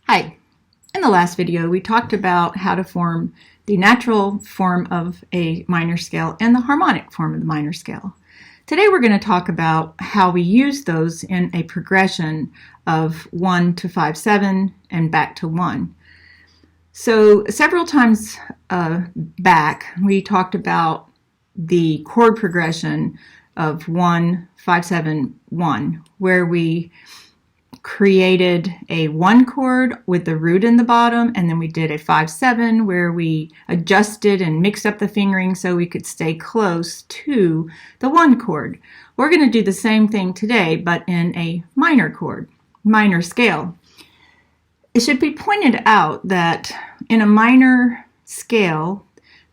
Hi. In the last video, we talked about how to form the natural form of a minor scale and the harmonic form of the minor scale. Today we're going to talk about how we use those in a progression of 1 to 5/7 and back to 1. So several times back, we talked about the chord progression of 1, 5/7, 1, where we created a 1 chord with the root in the bottom, and then we did a 5/7 where we adjusted and mixed up the fingering so we could stay close to the 1 chord. We're going to do the same thing today, but in a minor chord, minor scale. It should be pointed out that in a minor scale,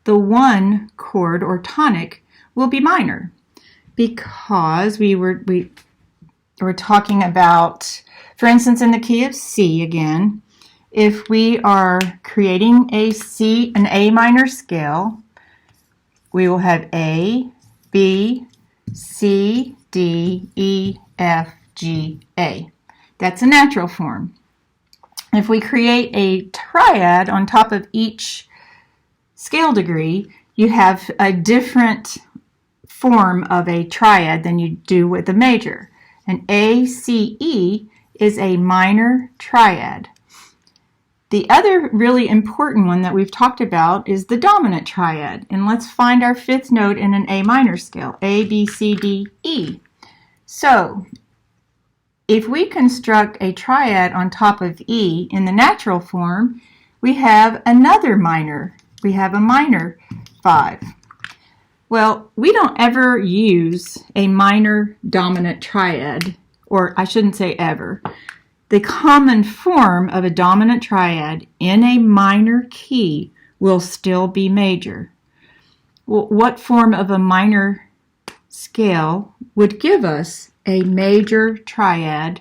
the 1 chord or tonic will be minor because we're talking about, for instance, in the key of C again, if we are creating an A minor scale, we will have A, B, C, D, E, F, G, A. That's a natural form. If we create a triad on top of each scale degree, you have a different form of a triad than you do with a major. An ACE is a minor triad. The other really important one that we've talked about is the dominant triad. And let's find our 5th note in an A minor scale, A, B, C, D, E. So if we construct a triad on top of E in the natural form, we have another minor. We have a minor 5. Well, we don't ever use a minor dominant triad, or I shouldn't say ever. The common form of a dominant triad in a minor key will still be major. Well, what form of a minor scale would give us a major triad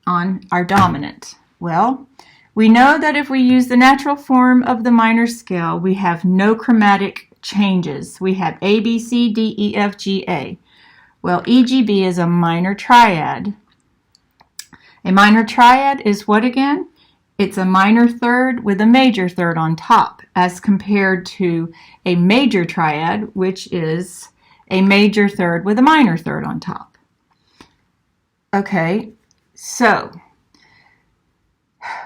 on our dominant? Well, we know that if we use the natural form of the minor scale, we have no chromatic changes. We have A, B, C, D, E, F, G, A. Well, EGB is a minor triad. A minor triad is what again? It's a minor third with a major third on top, as compared to a major triad, which is a major third with a minor third on top. Okay, so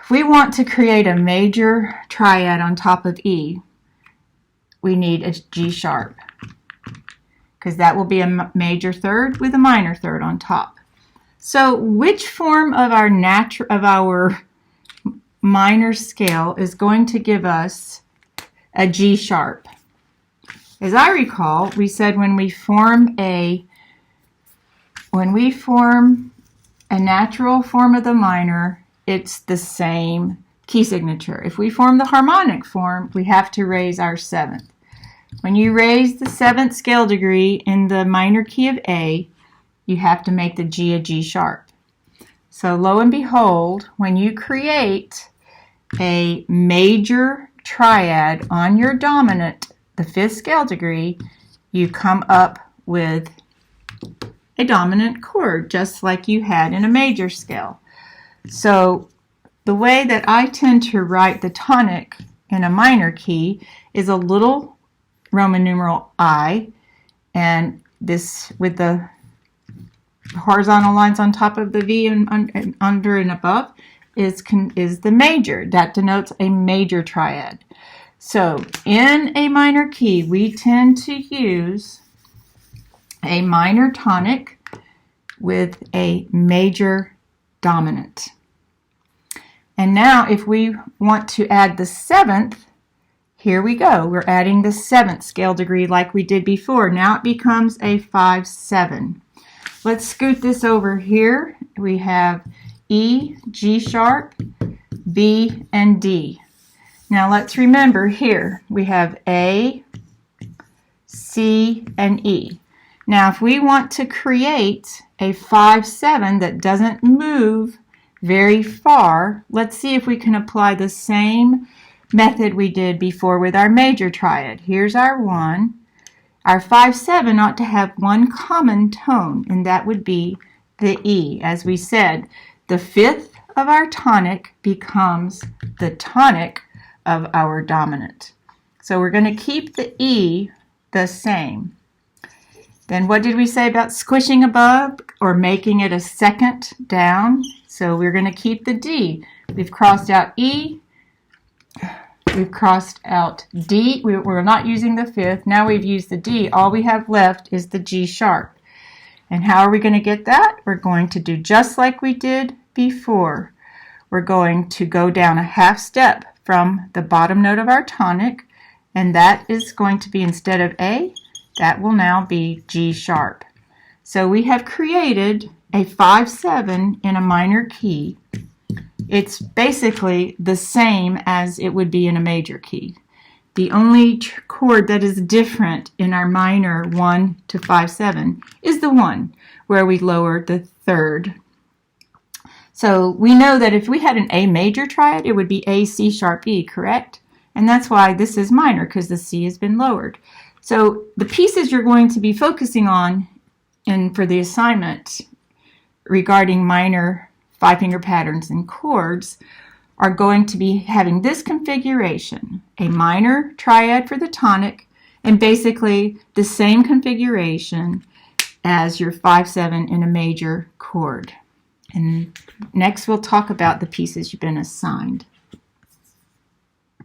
if we want to create a major triad on top of E, we need a G sharp, because that will be a major third with a minor third on top. So which form of our minor scale is going to give us a G sharp? As I recall, we said when we form a natural form of the minor, it's the same key signature. If we form the harmonic form, we have to raise our 7th. When you raise the 7th scale degree in the minor key of A, you have to make the G a G sharp. So lo and behold, when you create a major triad on your dominant, the 5th scale degree, you come up with a dominant chord, just like you had in a major scale. So the way that I tend to write the tonic in a minor key is a little Roman numeral I, and this with the horizontal lines on top of the V and under and above is the major. That denotes a major triad. So in a minor key, we tend to use a minor tonic with a major dominant. And now if we want to add the 7th, here we go. We're adding the 7th scale degree like we did before. Now it becomes a 5/7. Let's scoot this over here. We have E, G sharp, B, and D. Now let's remember here we have A, C, and E. Now if we want to create a 5/7 that doesn't move very far, let's see if we can apply the same method we did before with our major triad. Here's our 1. Our 5/7 ought to have one common tone, and that would be the E. As we said, the 5th of our tonic becomes the tonic of our dominant. So we're going to keep the E the same. Then what did we say about squishing above or making it a second down? So we're going to keep the D. We've crossed out E. We've crossed out D. We're not using the fifth. Now we've used the D. All we have left is the G sharp. And how are we going to get that? We're going to do just like we did before. We're going to go down a half step from the bottom note of our tonic, and that is going to be, instead of A, that will now be G sharp. So we have created a 5/7 in a minor key. It's basically the same as it would be in a major key. The only chord that is different in our minor 1 to 5/7 is the 1, where we lower the third. So we know that if we had an A major triad, it would be A, C sharp, E, correct? And that's why this is minor, because the C has been lowered. So the pieces you're going to be focusing on for the assignment regarding minor five-finger patterns and chords are going to be having this configuration: a minor triad for the tonic, and basically the same configuration as your 5/7 in a major chord. And next we'll talk about the pieces you've been assigned.